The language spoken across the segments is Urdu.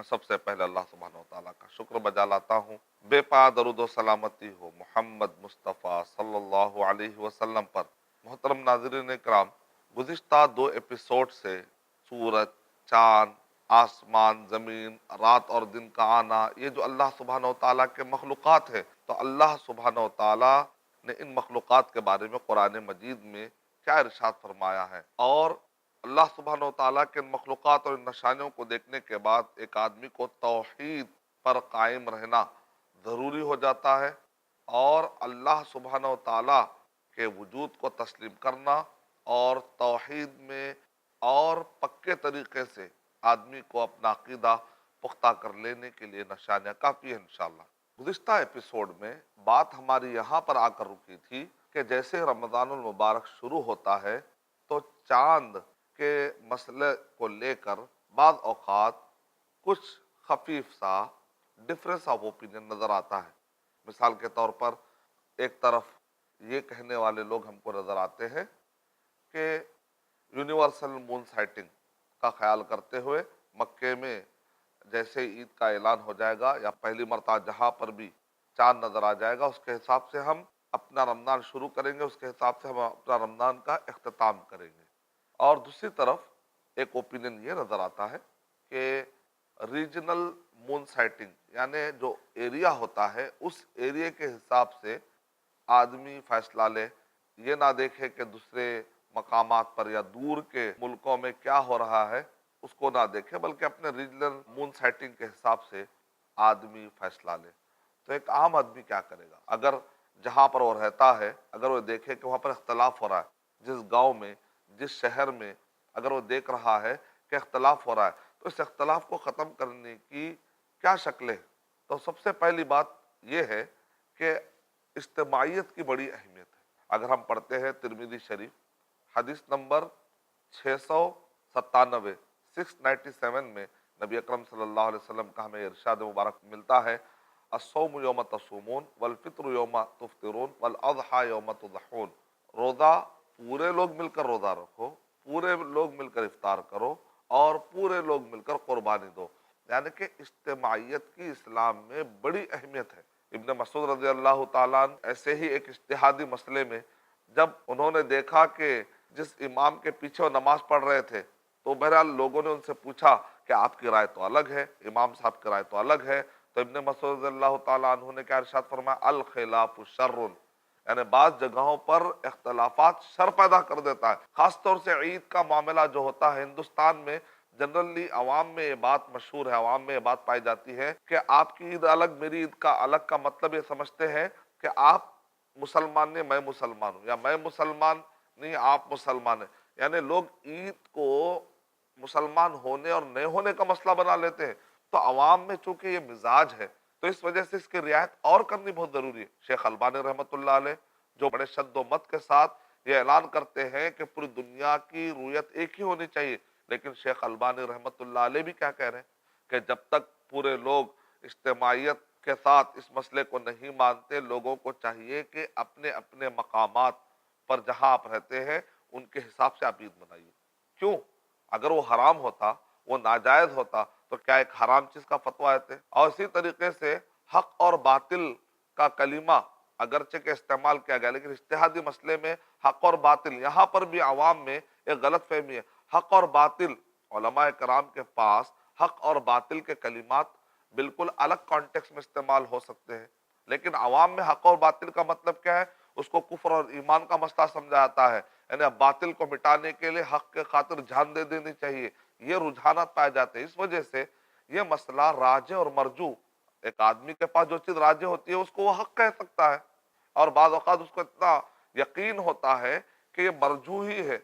میں سب سے پہلے اللہ سبحانہ وتعالیٰ کا شکر بجا لاتا ہوں، بے پا درود و سلامتی ہو محمد مصطفیٰ صلی اللہ علیہ وسلم پر۔ محترم ناظرین کرام، گزشتہ 2 ایپیسوڈ سے سورج، چاند، آسمان، زمین، رات اور دن کا آنا، یہ جو اللہ سبحانہ وتعالیٰ کے مخلوقات ہے، تو اللہ سبحانہ وتعالیٰ نے ان مخلوقات کے بارے میں قرآن مجید میں کیا ارشاد فرمایا ہے، اور اللہ سبحانہ وتعالیٰ کے ان مخلوقات اور ان نشانیوں کو دیکھنے کے بعد ایک آدمی کو توحید پر قائم رہنا ضروری ہو جاتا ہے، اور اللہ سبحانہ وتعالیٰ کے وجود کو تسلیم کرنا اور توحید میں اور پکے طریقے سے آدمی کو اپنا عقیدہ پختہ کر لینے کے لیے نشانیاں کافی ہیں انشاءاللہ۔ گزشتہ ایپیسوڈ میں بات ہماری یہاں پر آ کر رکی تھی کہ جیسے رمضان المبارک شروع ہوتا ہے تو چاند کے مسئلے کو لے کر بعض اوقات کچھ خفیف سا ڈفرینس آف اوپینین نظر آتا ہے۔ مثال کے طور پر ایک طرف یہ کہنے والے لوگ ہم کو نظر آتے ہیں کہ یونیورسل مون سائٹنگ کا خیال کرتے ہوئے مکے میں جیسے عید کا اعلان ہو جائے گا یا پہلی مرتبہ جہاں پر بھی چاند نظر آ جائے گا، اس کے حساب سے ہم اپنا رمضان شروع کریں گے، اس کے حساب سے ہم اپنا رمضان کا اختتام کریں گے۔ اور دوسری طرف ایک اوپینین یہ نظر آتا ہے کہ ریجنل مون سائٹنگ یعنی جو ایریا ہوتا ہے اس ایریا کے حساب سے آدمی فیصلہ لے، یہ نہ دیکھے کہ دوسرے مقامات پر یا دور کے ملکوں میں کیا ہو رہا ہے، اس کو نہ دیکھے، بلکہ اپنے ریجنل مون سائٹنگ کے حساب سے آدمی فیصلہ لے۔ تو ایک عام آدمی کیا کرے گا؟ اگر جہاں پر وہ رہتا ہے اگر وہ دیکھے کہ وہاں پر اختلاف ہو رہا ہے، جس گاؤں میں، جس شہر میں اگر وہ دیکھ رہا ہے کہ اختلاف ہو رہا ہے، تو اس اختلاف کو ختم کرنے کی کیا شکلیں؟ تو سب سے پہلی بات یہ ہے کہ اجتماعیت کی بڑی اہمیت ہے۔ اگر ہم پڑھتے ہیں ترمذی شریف حدیث نمبر 697 697 میں نبی اکرم صلی اللہ علیہ وسلم کا ہمیں ارشاد مبارک ملتا ہے: الصوم یوم تصومون والفطر یوم تفطرون والاضحی یوم تضحون۔ روزہ پورے لوگ مل کر روزہ رکھو، پورے لوگ مل کر افطار کرو، اور پورے لوگ مل کر قربانی دو۔ یعنی کہ اجتماعیت کی اسلام میں بڑی اہمیت ہے۔ ابن مسعود رضی اللہ تعالیٰ عنہ ایسے ہی ایک اجتہادی مسئلے میں جب انہوں نے دیکھا کہ جس امام کے پیچھے وہ نماز پڑھ رہے تھے، تو بہرحال لوگوں نے ان سے پوچھا کہ آپ کی رائے تو الگ ہے، امام صاحب کی رائے تو الگ ہے، تو ابن مسعود رضی اللہ تعالیٰ عنہ نے کیا ارشاد فرمایا: الخلاف شر، یعنی بعض جگہوں پر اختلافات شر پیدا کر دیتا ہے۔ خاص طور سے عید کا معاملہ جو ہوتا ہے ہندوستان میں، جنرلی عوام میں یہ بات مشہور ہے، عوام میں یہ بات پائی جاتی ہے کہ آپ کی عید الگ، میری عید کا الگ کا مطلب یہ سمجھتے ہیں کہ آپ مسلمان نہیں میں مسلمان ہوں، یا میں مسلمان نہیں آپ مسلمان ہیں۔ یعنی لوگ عید کو مسلمان ہونے اور نہیں ہونے کا مسئلہ بنا لیتے ہیں۔ تو عوام میں چونکہ یہ مزاج ہے تو اس وجہ سے اس کی رعایت اور کرنی بہت ضروری ہے۔ شیخ البانی رحمۃ اللہ علیہ جو بڑے شد و مت کے ساتھ یہ اعلان کرتے ہیں کہ پوری دنیا کی رویت ایک ہی ہونی چاہیے، لیکن شیخ البانی رحمۃ اللہ علیہ بھی کیا کہہ رہے ہیں کہ جب تک پورے لوگ اجتماعیت کے ساتھ اس مسئلے کو نہیں مانتے، لوگوں کو چاہیے کہ اپنے اپنے مقامات پر جہاں آپ رہتے ہیں ان کے حساب سے آپ عید منائیے۔ کیوں؟ اگر وہ حرام ہوتا، وہ ناجائز ہوتا، تو کیا ایک حرام چیز کا فتویٰ دیتے؟ اور اسی طریقے سے حق اور باطل کا کلمہ اگرچہ کہ استعمال کیا گیا، لیکن اجتہادی مسئلے میں حق اور باطل، یہاں پر بھی عوام میں ایک غلط فہمی ہے۔ حق اور باطل، علماء کرام کے پاس حق اور باطل کے کلمات بالکل الگ کانٹیکس میں استعمال ہو سکتے ہیں، لیکن عوام میں حق اور باطل کا مطلب کیا ہے؟ اس کو کفر اور ایمان کا مسئلہ سمجھا جاتا ہے، یعنی باطل کو مٹانے کے لیے حق کے خاطر جان دے دینی چاہیے، یہ رجحانات پائے جاتے ہیں۔ اس وجہ سے یہ مسئلہ راجح اور مرجوح، ایک آدمی کے پاس جو چیز راجح ہوتی ہے اس کو وہ حق کہہ سکتا ہے، اور بعض اوقات اس کو اتنا یقین ہوتا ہے کہ یہ مرجوح ہی ہے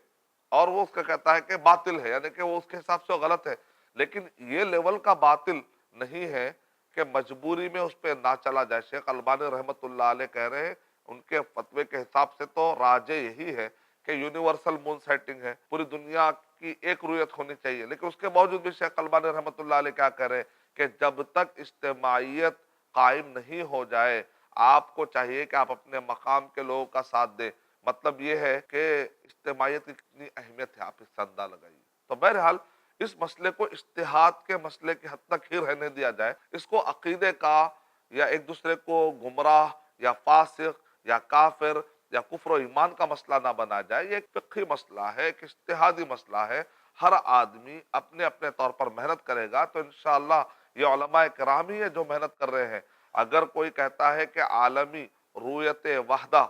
اور وہ اس کا کہتا ہے کہ باطل ہے، یعنی کہ وہ اس کے حساب سے وہ غلط ہے، لیکن یہ لیول کا باطل نہیں ہے کہ مجبوری میں اس پہ نہ چلا جائے۔ شیخ البانی رحمۃ اللہ علیہ کہہ رہے ہیں ان کے فتوے کے حساب سے تو راجح یہی ہے کہ یونیورسل مون سیٹنگ ہے، پوری دنیا کی ایک رویت ہونی چاہیے، لیکن اس کے باوجود بھی شیخ البانی رحمۃ اللہ علیہ کیا کہہ رہے ہیں کہ جب تک اجتماعیت قائم نہیں ہو جائے آپ کو چاہیے کہ آپ اپنے مقام کے لوگوں کا ساتھ دیں۔ مطلب یہ ہے کہ اجتماعیت کی کتنی اہمیت ہے، آپ اس سے اندازہ لگائیے۔ تو بہرحال اس مسئلے کو اجتہاد کے مسئلے کی حد تک ہی رہنے دیا جائے، اس کو عقیدے کا یا ایک دوسرے کو گمراہ یا فاسق یا کافر یا کفر و ایمان کا مسئلہ نہ بنا جائے۔ یہ ایک فقہی مسئلہ ہے، ایک اجتہادی مسئلہ ہے۔ ہر آدمی اپنے اپنے طور پر محنت کرے گا تو انشاءاللہ یہ علماء کرام ہی ہے جو محنت کر رہے ہیں۔ اگر کوئی کہتا ہے کہ عالمی رویت وحدہ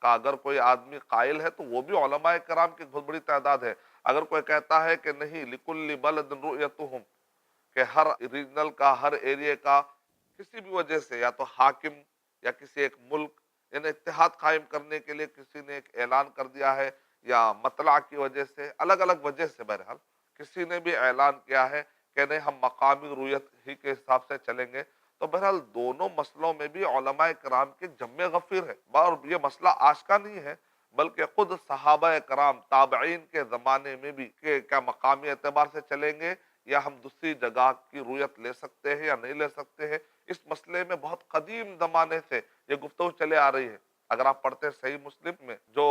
کا اگر کوئی آدمی قائل ہے تو وہ بھی علماء کرام کی بہت بڑی تعداد ہے۔ اگر کوئی کہتا ہے کہ نہیں لکل بلد رؤیتہم، کہ ہر ریجنل کا، ہر ایریے کا کسی بھی وجہ سے یا تو حاکم یا کسی ایک ملک یعنی اتحاد قائم کرنے کے لیے کسی نے ایک اعلان کر دیا ہے، یا مطلع کی وجہ سے، الگ الگ وجہ سے بہرحال کسی نے بھی اعلان کیا ہے کہ نہیں ہم مقامی رویت ہی کے حساب سے چلیں گے، تو بہرحال دونوں مسئلوں میں بھی علماء کرام کے جمع غفیر ہے۔ اور یہ مسئلہ آج کا نہیں ہے، بلکہ خود صحابہ کرام تابعین کے زمانے میں بھی کہ کیا مقامی اعتبار سے چلیں گے یا ہم دوسری جگہ کی رویت لے سکتے ہیں یا نہیں لے سکتے ہیں، اس مسئلے میں بہت قدیم زمانے سے یہ گفتگو چلے آ رہی ہے۔ اگر آپ پڑھتے ہیں صحیح مسلم میں جو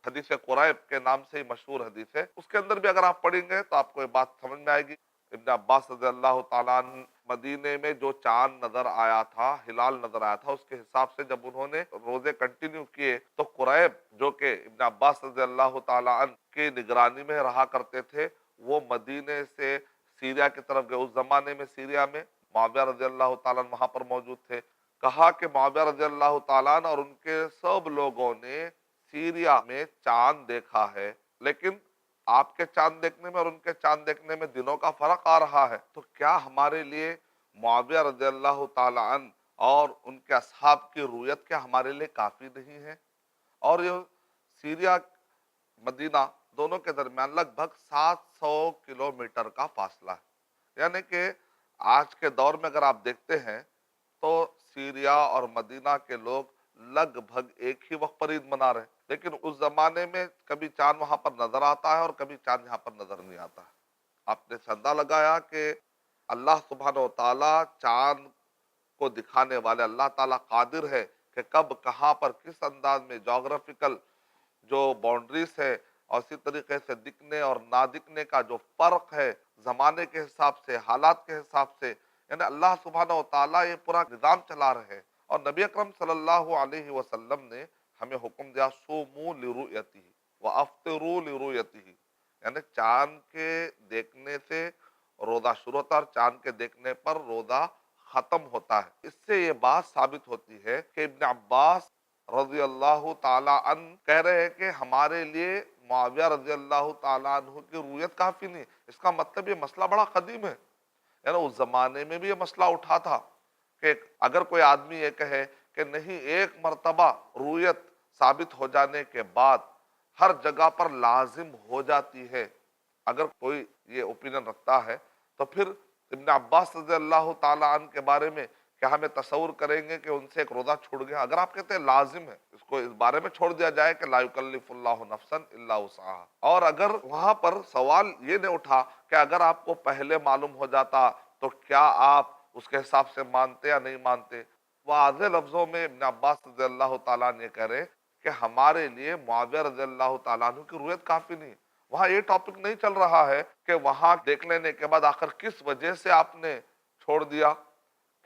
حدیث قریب کے نام سے ہی مشہور حدیث ہے، اس کے اندر بھی اگر آپ پڑھیں گے تو آپ کو یہ بات سمجھ میں آئے گی۔ ابن عباس رضی اللہ تعالیٰ عنہ مدینے میں جو چاند نظر آیا تھا، ہلال نظر آیا تھا، اس کے حساب سے جب انہوں نے روزے کنٹینیو کیے تو قریب جو کہ ابن عباس رضی اللہ تعالیٰ عنہ کی نگرانی میں رہا کرتے تھے، وہ مدینے سے سیریا کی طرف گئے۔ اس زمانے میں سیریا میں معاویہ رضی اللہ تعالیٰ عنہ وہاں پر موجود تھے۔ کہا کہ معاویہ رضی اللہ تعالیٰ عنہ اور ان کے سب لوگوں نے سیریا میں چاند دیکھا ہے، لیکن آپ کے چاند دیکھنے میں اور ان کے چاند دیکھنے میں دنوں کا فرق آ رہا ہے، تو کیا ہمارے لیے معاویہ رضی اللہ تعالیٰ عنہ اور ان کے اصحاب کی رویت کیا ہمارے لیے کافی نہیں ہے؟ اور یہ سیریا مدینہ دونوں کے درمیان لگ بھگ 700 کلومیٹر کا فاصلہ ہے، یعنی کہ آج کے دور میں اگر آپ دیکھتے ہیں تو سیریا اور مدینہ کے لوگ لگ بھگ ایک ہی وقت پر عید منا رہے، لیکن اس زمانے میں کبھی چاند وہاں پر نظر آتا ہے اور کبھی چاند یہاں پر نظر نہیں آتا ہے۔ آپ نے اندازہ لگایا کہ اللہ سبحانہ و تعالیٰ چاند کو دکھانے والے اللہ تعالیٰ قادر ہے کہ کب کہاں پر کس انداز میں جغرافیکل جو باؤنڈریز ہے اور اسی طریقے سے دکھنے اور نہ دکھنے کا جو فرق ہے زمانے کے حساب سے، حالات کے حساب سے، یعنی اللہ سبحانہ و تعالیٰ یہ پورا نظام چلا رہے ہیں۔ اور نبی اکرم صلی اللہ علیہ وسلم نے ہمیں حکم دیا صوموا لرؤیتہ وافطروا لرؤیتہ، یعنی چاند کے دیکھنے سے روزہ شروع ہوتا ہے اور چاند کے دیکھنے پر روزہ ختم ہوتا ہے۔ اس سے یہ بات ثابت ہوتی ہے کہ ابن عباس رضی اللہ تعالیٰ عنہ کہہ رہے ہیں کہ ہمارے لیے معاویہ رضی اللہ تعالیٰ عنہ کی رویت کافی نہیں۔ اس کا مطلب یہ مسئلہ بڑا قدیم ہے، یعنی اس زمانے میں بھی یہ مسئلہ اٹھا تھا کہ اگر کوئی آدمی یہ کہے کہ نہیں ایک مرتبہ رویت ثابت ہو جانے کے بعد ہر جگہ پر لازم ہو جاتی ہے، اگر کوئی یہ اوپینین رکھتا ہے تو پھر ابن عباس رضی اللہ تعالیٰ عنہ کے بارے میں کیا ہمیں تصور کریں گے کہ ان سے ایک روزہ چھوڑ گیا؟ اگر آپ کہتے ہیں لازم ہے، اس کو اس بارے میں چھوڑ دیا جائے کہ لا یکلف اللہ نفسا الا وسعها، اور اگر وہاں پر سوال یہ نہیں اٹھا کہ اگر آپ کو پہلے معلوم ہو جاتا تو کیا آپ اس کے حساب سے مانتے یا نہیں مانتے؟ واضح لفظوں میں ابن عباس رضی اللہ تعالیٰ نے کہہ رہے کہ ہمارے لیے معاویہ رضی اللہ تعالیٰ عنہ کی رویت کافی نہیں۔ وہاں یہ ٹاپک نہیں چل رہا ہے کہ وہاں دیکھ لینے کے بعد آخر کس وجہ سے آپ نے چھوڑ دیا،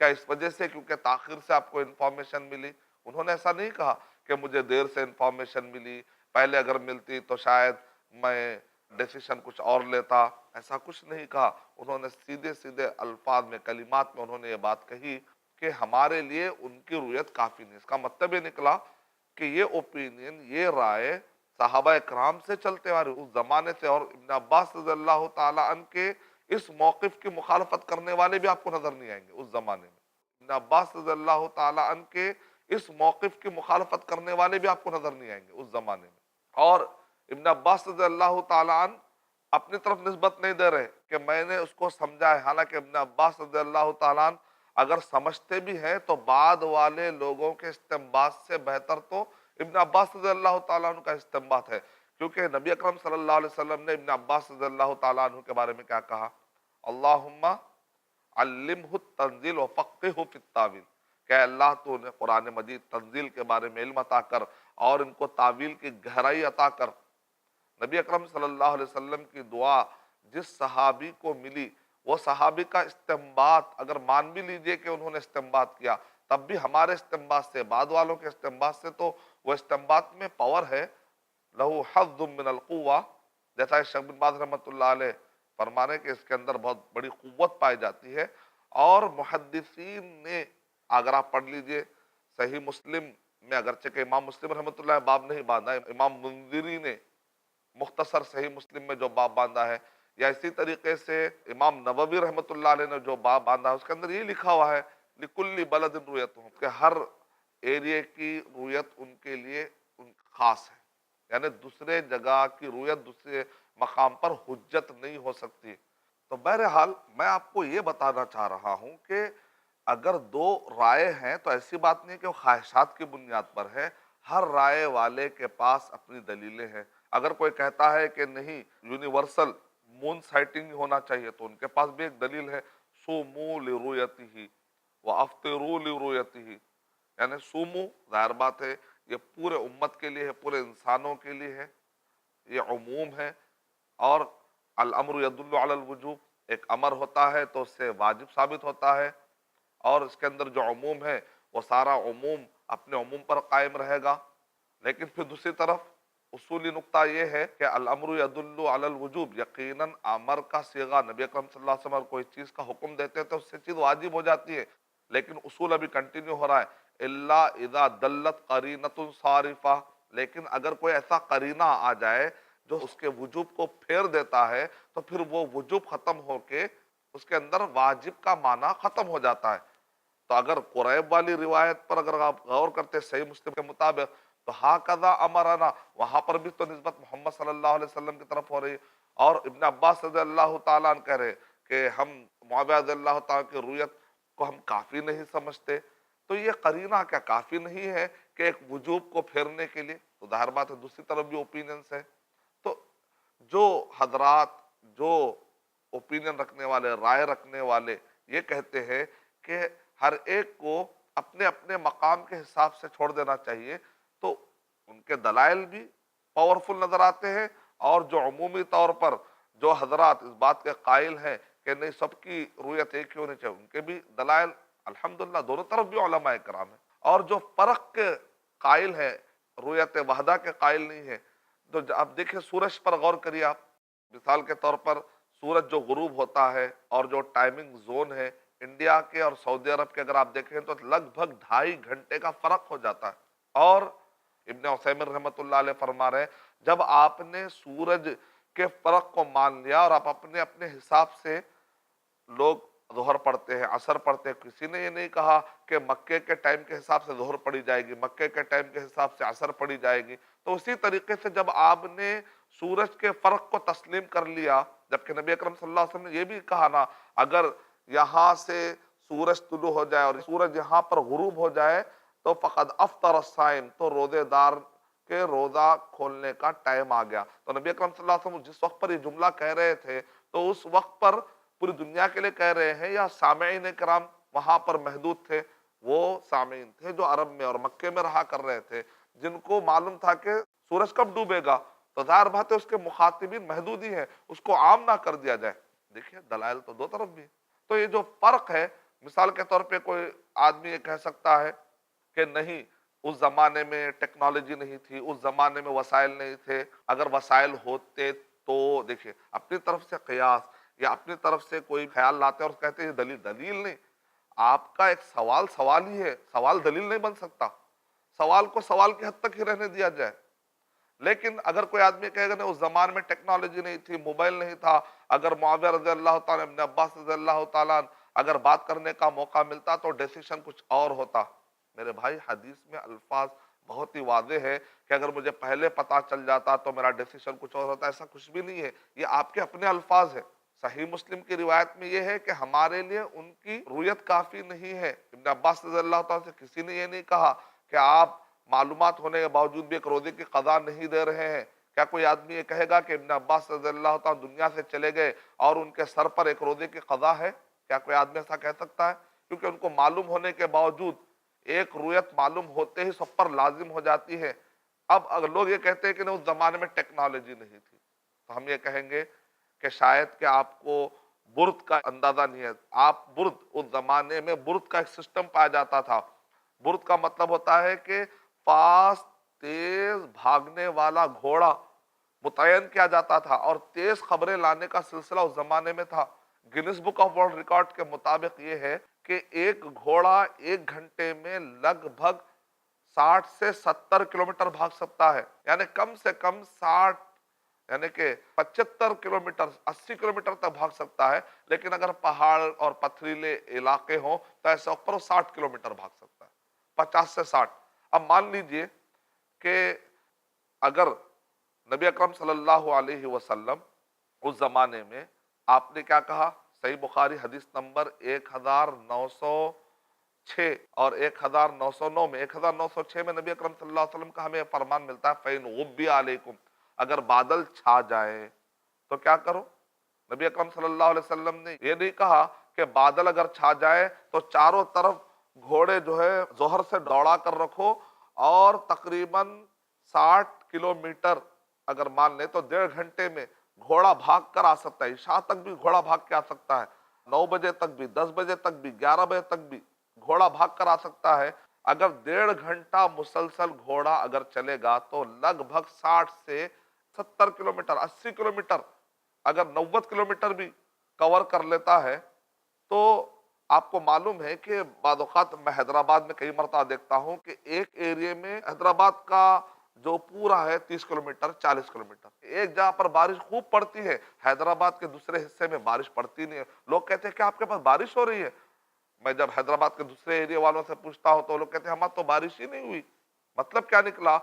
کیا اس وجہ سے کیونکہ تاخیر سے آپ کو انفارمیشن ملی؟ انہوں نے ایسا نہیں کہا کہ مجھے دیر سے انفارمیشن ملی، پہلے اگر ملتی تو شاید میں ڈیسیشن کچھ اور لیتا، ایسا کچھ نہیں کہا۔ انہوں نے سیدھے سیدھے الفاظ میں، کلمات میں انہوں نے یہ بات کہی کہ ہمارے لیے ان کی رویت کافی نہیں۔ اس کا مطلب یہ نکلا کہ یہ اوپینین، یہ رائے صحابہ اکرام سے چلتے آ رہے اس زمانے سے، اور ابن عباس رضی اللہ تعالیٰ عنہ کے اس موقف کی مخالفت کرنے والے بھی آپ کو نظر نہیں آئیں گے اس زمانے میں۔ ابن عباس رضی اللہ تعالیٰ عنہ کے اس موقف کی مخالفت کرنے والے بھی آپ کو نظر نہیں آئیں گے اس زمانے میں۔ اور ابن عباس رضی اللہ تعالیٰ عنہ اپنی طرف نسبت نہیں دے رہے کہ میں نے اس کو سمجھا ہے، حالانکہ ابن عباس رضی اللہ تعالیٰ عنہ اگر سمجھتے بھی ہیں تو بعد والے لوگوں کے استنباط سے بہتر تو ابن عباس رضی اللہ تعالیٰ عنہ کا استنباط ہے، کیونکہ نبی اکرم صلی اللہ علیہ وسلم نے ابن عباس رضی اللہ تعالیٰ عنہ کے بارے میں کیا کہا؟ اللہم علمہ التنزیل وفقہہ فی التاویل، کہ اللہ تو نے قرآن مجید تنزیل کے بارے میں علم عطا کر اور ان کو تاویل کی گہرائی عطا کر۔ نبی اکرم صلی اللہ علیہ وسلم کی دعا جس صحابی کو ملی وہ صحابی کا استنباط اگر مان بھی لیجئے کہ انہوں نے استنباط کیا، تب بھی ہمارے استنباط سے، بعد والوں کے استنباط سے تو وہ استنباط میں پاور ہے، لہو حظ من القوہ، جیسا شیخ بن باز رحمۃ اللہ علیہ فرمانے کہ اس کے اندر بہت بڑی قوت پائی جاتی ہے۔ اور محدثین نے، اگر آپ پڑھ لیجئے صحیح مسلم میں، اگرچہ کہ امام مسلم رحمۃ اللہ باب نہیں باندھا، امام منذری نے مختصر صحیح مسلم میں جو باب باندھا ہے، یا اسی طریقے سے امام نووی رحمۃ اللہ علیہ نے جو باب باندھا ہے، اس کے اندر یہ لکھا ہوا ہے لکل بلد رویتہم، کہ ہر ایریے کی رویت ان کے لیے خاص ہے، یعنی دوسرے جگہ کی رویت دوسرے مقام پر حجت نہیں ہو سکتی۔ تو بہرحال میں آپ کو یہ بتانا چاہ رہا ہوں کہ اگر دو رائے ہیں تو ایسی بات نہیں کہ وہ خواہشات کی بنیاد پر ہے، ہر رائے والے کے پاس اپنی دلیلیں ہیں۔ اگر کوئی کہتا ہے کہ نہیں یونیورسل مون سائٹنگ ہونا چاہیے تو ان کے پاس بھی ایک دلیل ہے، سومو لرؤیتہ وافطروا لرؤیتہ، یعنی سومو ظاہر بات ہے یہ پورے امت کے لیے ہے، پورے انسانوں کے لیے ہے، یہ عموم ہے، اور الامر یدل علی الوجوب، ایک امر ہوتا ہے تو اس سے واجب ثابت ہوتا ہے، اور اس کے اندر جو عموم ہے وہ سارا عموم اپنے عموم پر قائم رہے گا۔ لیکن پھر دوسری طرف اصولی نقطہ یہ ہے کہ الامر یدل علی الوجوب، یقیناً امر کا صیغہ نبی اکرم صلی اللہ علیہ وسلم کوئی چیز کا حکم دیتے ہیں تو اس سے چیز واجب ہو جاتی ہے، لیکن اصول ابھی کنٹینیو ہو رہا ہے، الا اذا دلت قرینۃ صارفہ، لیکن اگر کوئی ایسا قرینہ آ جائے جو اس کے وجوب کو پھیر دیتا ہے تو پھر وہ وجوب ختم ہو کے اس کے اندر واجب کا معنی ختم ہو جاتا ہے۔ تو اگر قریب والی روایت پر اگر آپ غور کرتے صحیح مسلم کے مطابق تو ہاکذا امرنا، وہاں پر بھی تو نسبت محمد صلی اللہ علیہ وسلم کی طرف ہو رہی ہے، اور ابن عباس رضی اللہ تعالیٰ عنہ کہہ رہے کہ ہم معاویہ رضی اللہ تعالیٰ کی رویت کو ہم کافی نہیں سمجھتے۔ تو یہ قرینہ کیا کافی نہیں ہے کہ ایک وجوب کو پھیرنے کے لیے؟ تو ظاہر بات ہے دوسری طرف بھی اوپینینس ہے۔ تو جو حضرات، جو اوپینین رکھنے والے، رائے رکھنے والے یہ کہتے ہیں کہ ہر ایک کو اپنے اپنے مقام کے حساب سے چھوڑ دینا چاہیے، تو ان کے دلائل بھی پاورفل نظر آتے ہیں، اور جو عمومی طور پر جو حضرات اس بات کے قائل ہیں کہ نہیں سب کی رویت ایک ہی ہونی چاہیے، ان کے بھی دلائل الحمدللہ دونوں طرف بھی علماء کرام ہیں۔ اور جو فرق کے قائل ہیں، رویت وحدہ کے قائل نہیں ہے، تو آپ دیکھیں سورج پر غور کریے، آپ مثال کے طور پر سورج جو غروب ہوتا ہے اور جو ٹائمنگ زون ہے انڈیا کے اور سعودی عرب کے، اگر آپ دیکھیں تو لگ بھگ 2.5 گھنٹے کا فرق ہو جاتا ہے۔ اور ابن عثیمین رحمۃ اللہ علیہ فرما رہے ہیں جب آپ نے سورج کے فرق کو مان لیا اور آپ اپنے اپنے حساب سے، لوگ ظہر پڑھتے ہیں، عصر پڑھتے ہیں، کسی نے یہ نہیں کہا کہ مکے کے ٹائم کے حساب سے ظہر پڑھی جائے گی، مکے کے ٹائم کے حساب سے عصر پڑھی جائے گی۔ تو اسی طریقے سے جب آپ نے سورج کے فرق کو تسلیم کر لیا، جبکہ نبی اکرم صلی اللہ علیہ وسلم نے یہ بھی کہا نا، اگر یہاں سے سورج طلوع ہو جائے اور سورج یہاں پر غروب ہو جائے تو فقد افطر الصائم، تو روزے دار کے روزہ کھولنے کا ٹائم آ گیا۔ تو نبی اکرم صلی اللہ علیہ وسلم جس وقت پر یہ جملہ کہہ رہے تھے تو اس وقت پر پوری دنیا کے لیے کہہ رہے ہیں یا سامعین کرام وہاں پر محدود تھے؟ وہ سامعین تھے جو عرب میں اور مکے میں رہا کر رہے تھے، جن کو معلوم تھا کہ سورج کب ڈوبے گا، تو ظاہر بات ہے اس کے مخاطبین محدود ہی ہیں، اس کو عام نہ کر دیا جائے۔ دیکھیں دلائل تو دو طرف بھی ہیں۔ تو یہ جو فرق ہے، مثال کے طور پہ کوئی آدمی یہ کہہ سکتا ہے کہ نہیں اس زمانے میں ٹیکنالوجی نہیں تھی، اس زمانے میں وسائل نہیں تھے، اگر وسائل ہوتے تو دیکھیں اپنی طرف سے قیاس یا اپنی طرف سے کوئی خیال لاتے اور کہتے ہیں یہ دلیل دلیل نہیں۔ آپ کا ایک سوال سوال ہی ہے، سوال دلیل نہیں بن سکتا، سوال کو سوال کی حد تک ہی رہنے دیا جائے۔ لیکن اگر کوئی آدمی کہے گا نہیں اس زمان میں ٹیکنالوجی نہیں تھی، موبائل نہیں تھا، اگر معاویہ رضی اللہ تعالیٰ ابن عباس رضی اللہ تعالیٰ اگر بات کرنے کا موقع ملتا تو ڈیسیشن کچھ اور ہوتا۔ میرے بھائی حدیث میں الفاظ بہت ہی واضح ہے کہ اگر مجھے پہلے پتا چل جاتا تو میرا ڈیسیشن کچھ اور ہوتا، ایسا کچھ بھی نہیں ہے، یہ آپ کے اپنے الفاظ ہیں۔ صحیح مسلم کی روایت میں یہ ہے کہ ہمارے لیے ان کی رویت کافی نہیں ہے۔ ابن عباس رضی اللہ تعالیٰ سے کسی نے یہ نہیں کہا کہ آپ معلومات ہونے کے باوجود بھی ایک روزے کی قضا نہیں دے رہے ہیں۔ کیا کوئی آدمی یہ کہے گا کہ ابن عباس رضی اللہ تعالیٰ دنیا سے چلے گئے اور ان کے سر پر ایک روزے کی قضا ہے؟ کیا کوئی آدمی ایسا کہہ سکتا ہے؟ کیونکہ ان کو معلوم ہونے کے باوجود ایک رویت معلوم ہوتے ہی سب پر لازم ہو جاتی ہے۔ اب اگر لوگ یہ کہتے ہیں کہ نہیں اس زمانے میں ٹیکنالوجی نہیں تھی، تو ہم یہ کہیں گے کہ شاید کہ آپ کو برد کا اندازہ نہیں ہے. آپ برد، اس زمانے میں برد کا ایک سسٹم پایا جاتا تھا. برد کا مطلب ہوتا ہے کہ فاسٹ، تیز بھاگنے والا گھوڑا متعین کیا جاتا تھا، اور تیز خبریں لانے کا سلسلہ اس زمانے میں تھا. Guinness book of world record کے مطابق یہ ہے کہ ایک گھوڑا 1 گھنٹے میں لگ بھگ 60 سے 70 کلومیٹر بھاگ سکتا ہے. یعنی کم سے کم 60، یعنی کہ 75 کلومیٹر، 80 کلومیٹر تک بھاگ سکتا ہے. لیکن اگر پہاڑ اور پتھریلے علاقے ہوں تو ایسے اوپر وہ 60 کلومیٹر بھاگ سکتا ہے، 50 سے 60. اب مان لیجئے کہ اگر نبی اکرم صلی اللہ علیہ وسلم اس زمانے میں، آپ نے کیا کہا، صحیح بخاری حدیث نمبر 1906 اور 1909 میں، 1906 میں نبی اکرم صلی اللہ علیہ وسلم کا ہمیں فرمان ملتا ہے فَإِنْ غُبِّ عَلَيْكُمْ، اگر بادل چھا جائیں تو کیا کرو. نبی اکرم صلی اللہ علیہ وسلم نے یہ نہیں کہا کہ بادل اگر چھا جائے تو چاروں طرف گھوڑے جو ہے ظہر سے دوڑا کر رکھو، اور تقریباً 60 کلومیٹر اگر مان لیں تو 1.5 گھنٹے میں گھوڑا بھاگ کر آ سکتا ہے. عشاء تک بھی گھوڑا بھاگ کے آ سکتا ہے، 9 بجے تک بھی، 10 بجے تک بھی، 11 بجے تک بھی گھوڑا بھاگ کر آ سکتا ہے. اگر 1.5 گھنٹہ مسلسل گھوڑا اگر چلے گا تو لگ بھگ 60 سے 70 کلومیٹر، 80 کلومیٹر، اگر 90 کلومیٹر بھی کور کر لیتا ہے تو آپ کو معلوم ہے کہ بعض اوقات میں حیدرآباد میں کئی مرتبہ دیکھتا ہوں کہ ایک ایریے میں حیدرآباد کا جو پورا ہے 30 کلومیٹر، 40 کلومیٹر، ایک جگہ پر بارش خوب پڑتی ہے، حیدرآباد کے دوسرے حصے میں بارش پڑتی نہیں ہے. لوگ کہتے ہیں کہ آپ کے پاس بارش ہو رہی ہے. میں جب حیدرآباد کے دوسرے ایریا والوں سے پوچھتا ہوں تو لوگ کہتے ہیں ہمارا تو بارش ہی نہیں ہوئی. مطلب کیا نکلا،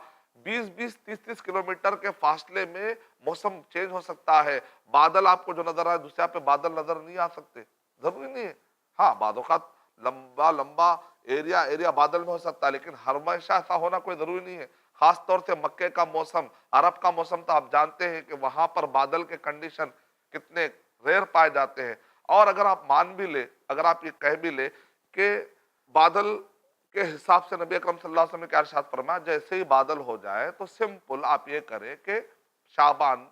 20 30 کلومیٹر کے فاصلے میں موسم چینج ہو سکتا ہے. بادل آپ کو جو نظر آئے دوسرے پہ بادل نظر نہیں آ سکتے، ضروری نہیں ہے. ہاں بعض اوقات لمبا لمبا ایریا بادل میں ہو سکتا ہے، لیکن ہمیشہ ایسا ہونا کوئی ضروری نہیں ہے. خاص طور سے مکے کا موسم، عرب کا موسم، تو آپ جانتے ہیں کہ وہاں پر بادل کے کنڈیشن کتنے ریئر پائے جاتے ہیں. اور اگر آپ مان بھی لے، اگر آپ یہ کہہ بھی لے کہ بادل کے حساب سے نبی اکرم صلی اللہ علیہ وسلم نے کیا ارشاد فرمایا، جیسے ہی بادل ہو جائے تو سمپل آپ یہ کریں کہ شعبان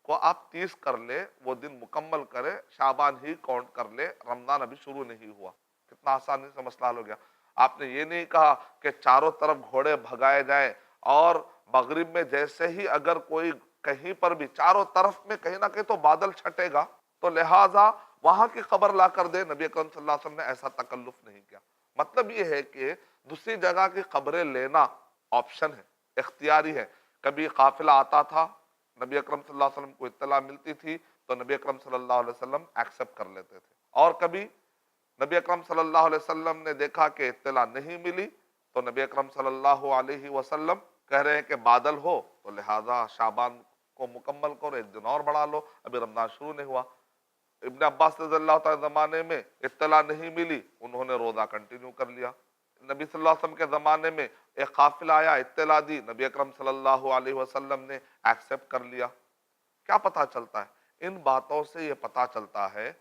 کو آپ 30 کر لے، وہ دن مکمل کرے، شعبان ہی کاؤنٹ کر لے، رمضان ابھی شروع نہیں ہوا. کتنا آسانی سے مسئلہ حل ہو گیا. آپ نے یہ نہیں کہا کہ چاروں طرف گھوڑے بھگائے جائیں، اور مغرب میں جیسے ہی اگر کوئی کہیں پر بھی چاروں طرف میں کہیں نہ کہیں تو بادل چھٹے گا تو لہٰذا وہاں کی خبر لا کر دے. نبی اکرم صلی اللہ علیہ وسلم نے ایسا تکلف نہیں کیا. مطلب یہ ہے کہ دوسری جگہ کی خبریں لینا آپشن ہے، اختیاری ہے. کبھی قافلہ آتا تھا، نبی اکرم صلی اللہ علیہ وسلم کو اطلاع ملتی تھی تو نبی اکرم صلی اللہ علیہ وسلم ایکسپٹ کر لیتے تھے. اور کبھی نبی اکرم صلی اللہ علیہ وسلم نے دیکھا کہ اطلاع نہیں ملی تو نبی اکرم صلی اللہ علیہ وسلم کہہ رہے ہیں کہ بادل ہو تو لہٰذا شعبان کو مکمل کرو، 1 دن اور بڑھا لو، ابھی رمضان شروع نہیں ہوا. ابن عباس رضی اللہ تعالی زمانے میں اطلاع نہیں ملی، انہوں نے روزہ کنٹینیو کر لیا. نبی صلی اللہ علیہ وسلم کے زمانے میں ایک قافلہ آیا، اطلاع دی، نبی اکرم صلی اللہ علیہ وسلم نے ایکسپٹ کر لیا. کیا پتہ چلتا ہے؟ ان باتوں سے یہ پتہ چلتا ہے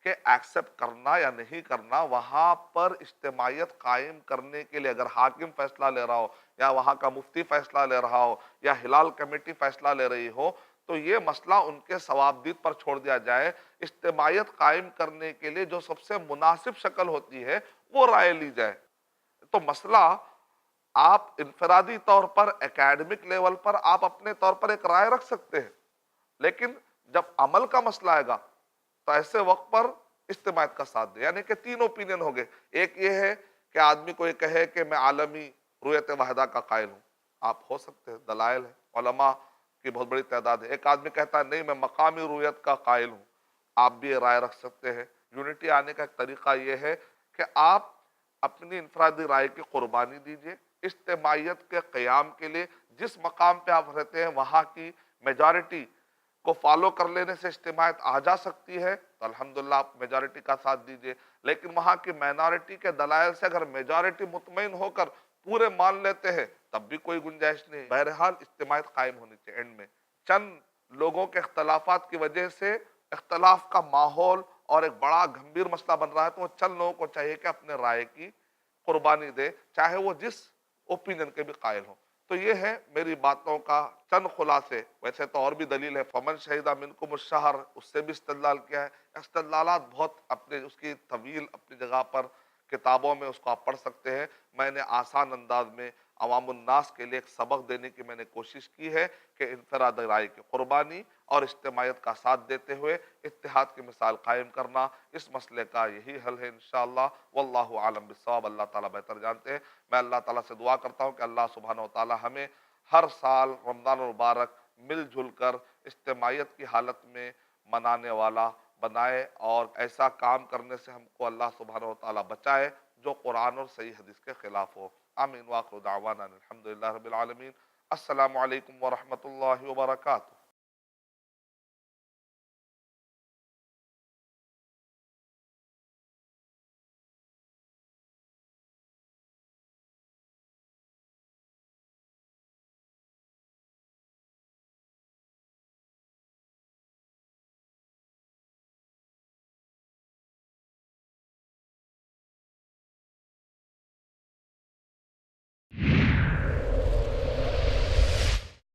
کہ ایکسپٹ کرنا یا نہیں کرنا، وہاں پر اجتماعیت قائم کرنے کے لیے اگر حاکم فیصلہ لے رہا ہو، یا وہاں کا مفتی فیصلہ لے رہا ہو، یا ہلال کمیٹی فیصلہ لے رہی ہو، تو یہ مسئلہ ان کے ثوابدید پر چھوڑ دیا جائے. اجتماعیت قائم کرنے کے لیے جو سب سے مناسب شکل ہوتی ہے وہ رائے لی جائے. تو مسئلہ آپ انفرادی طور پر، اکیڈمک لیول پر آپ اپنے طور پر ایک رائے رکھ سکتے ہیں، لیکن جب عمل کا مسئلہ آئے گا تو ایسے وقت پر اجتماعیت کا ساتھ دے. یعنی کہ 3 اوپینین ہو گئے. ایک یہ ہے کہ آدمی کو یہ کہے کہ میں عالمی رویت واحدہ کا قائل ہوں، آپ ہو سکتے ہیں، دلائل ہے، علماء کی بہت بڑی تعداد ہے. ایک آدمی کہتا ہے نہیں میں مقامی رویت کا قائل ہوں، آپ بھی یہ رائے رکھ سکتے ہیں. یونٹی آنے کا ایک طریقہ یہ ہے کہ آپ اپنی انفرادی رائے کی قربانی دیجئے. اجتماعیت کے قیام کے لیے جس مقام پہ آپ رہتے ہیں وہاں کی میجارٹی کو فالو کر لینے سے اجتماعیت آ جا سکتی ہے تو الحمدللہ آپ میجارٹی کا ساتھ دیجئے. لیکن وہاں کی مائنارٹی کے دلائل سے اگر میجارٹی مطمئن ہو کر پورے مان لیتے ہیں تب بھی کوئی گنجائش نہیں. بہرحال اجتماعیت قائم ہونی چاہیے. اینڈ میں چند لوگوں کے اختلافات کی وجہ سے اختلاف کا ماحول اور ایک بڑا گھمبیر مسئلہ بن رہا ہے تو وہ چند لوگوں کو چاہیے کہ اپنے رائے کی قربانی دے، چاہے وہ جس اوپینین کے بھی قائل ہوں. تو یہ ہے میری باتوں کا چند خلاصے، ویسے تو اور بھی دلیل ہے، فمن شہیدہ منکم الشہر، اس سے بھی استدلال کیا ہے، استدلالات بہت اپنے اس کی طویل اپنی جگہ پر کتابوں میں اس کو آپ پڑھ سکتے ہیں۔ میں نے آسان انداز میں عوام الناس کے لیے ایک سبق دینے کی میں نے کوشش کی ہے کہ انفراد رائے کی قربانی اور اجتماعیت کا ساتھ دیتے ہوئے اتحاد کی مثال قائم کرنا، اس مسئلے کا یہی حل ہے انشاءاللہ۔ واللہ عالم بالصواب، اللہ تعالیٰ بہتر جانتے ہیں۔ میں اللہ تعالیٰ سے دعا کرتا ہوں کہ اللہ سبحانہ و تعالیٰ ہمیں ہر سال رمضان المبارک مل جل کر اجتماعیت کی حالت میں منانے والا بنائے، اور ایسا کام کرنے سے ہم کو اللہ سبحانہ و تعالیٰ بچائے جو قرآن اور صحیح حدیث کے خلاف ہو۔ آمین، واخر دعوانا الحمدللہ رب العالمین۔ السلام علیکم ورحمۃ اللہ وبرکاتہ۔